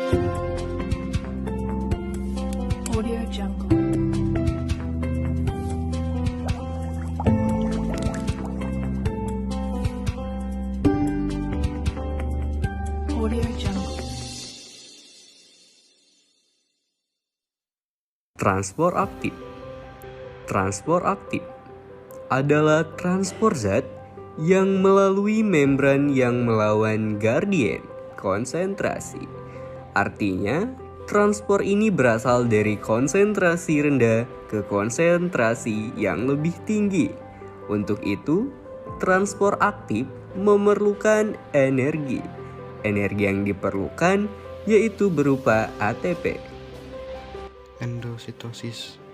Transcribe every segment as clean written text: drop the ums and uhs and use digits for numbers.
Audio Jungle. Audio Jungle. Transport aktif. Transport aktif adalah transport zat yang melalui membran yang melawan gradien konsentrasi. Artinya, transport ini berasal dari konsentrasi rendah ke konsentrasi yang lebih tinggi. Untuk itu, transport aktif memerlukan energi. Energi yang diperlukan yaitu berupa ATP. Endositosis.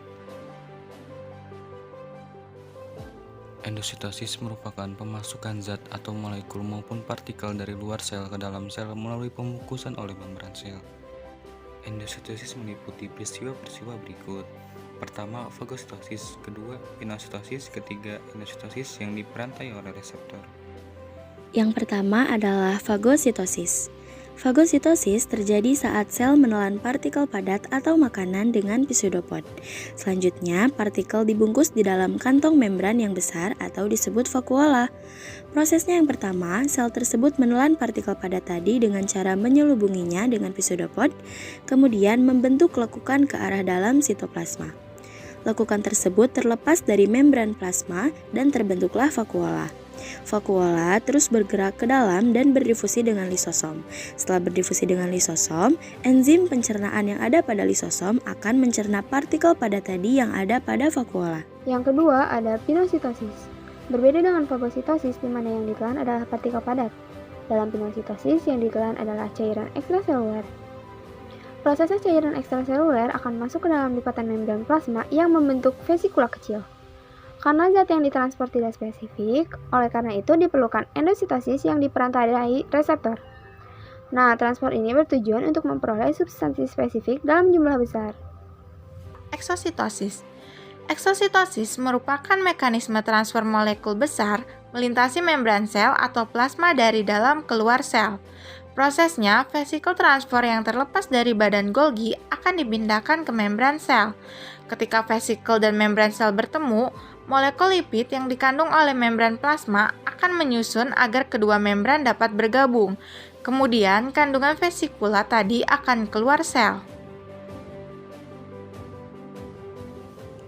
Endositosis merupakan pemasukan zat atau molekul maupun partikel dari luar sel ke dalam sel melalui pemukusan oleh membran sel. Endositosis meliputi peristiwa-peristiwa berikut. Pertama, fagositosis. Kedua, pinositosis. Ketiga, endositosis yang diperantai oleh reseptor. Yang pertama adalah fagositosis. Fagositosis terjadi saat sel menelan partikel padat atau makanan dengan pseudopod. Selanjutnya, partikel dibungkus di dalam kantong membran yang besar atau disebut vakuola. Prosesnya yang pertama, sel tersebut menelan partikel padat tadi dengan cara menyelubunginya dengan pseudopod, kemudian membentuk lekukan ke arah dalam sitoplasma. Lekukan tersebut terlepas dari membran plasma dan terbentuklah vakuola. Vakuola terus bergerak ke dalam dan berdifusi dengan lisosom. Setelah berdifusi dengan lisosom, enzim pencernaan yang ada pada lisosom akan mencerna partikel padat tadi yang ada pada vakuola. Yang kedua ada pinositosis. Berbeda dengan fagositosis di mana yang ditelan adalah partikel padat. Dalam pinositosis yang ditelan adalah cairan ekstraseluler. Prosesnya cairan ekstraseluler akan masuk ke dalam lipatan membran plasma yang membentuk vesikula kecil. Karena zat yang ditransport tidak spesifik, oleh karena itu diperlukan endositosis yang diperantarai reseptor. Nah, transport ini bertujuan untuk memperoleh substansi spesifik dalam jumlah besar. Eksositosis. Eksositosis merupakan mekanisme transfer molekul besar melintasi membran sel atau plasma dari dalam keluar sel. Prosesnya, vesikel transfer yang terlepas dari badan Golgi akan dipindahkan ke membran sel. Ketika vesikel dan membran sel bertemu, molekul lipid yang dikandung oleh membran plasma akan menyusun agar kedua membran dapat bergabung. Kemudian, kandungan vesikula tadi akan keluar sel.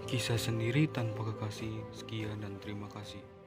Kisah sendiri tanpa kekasih. Sekian dan terima kasih.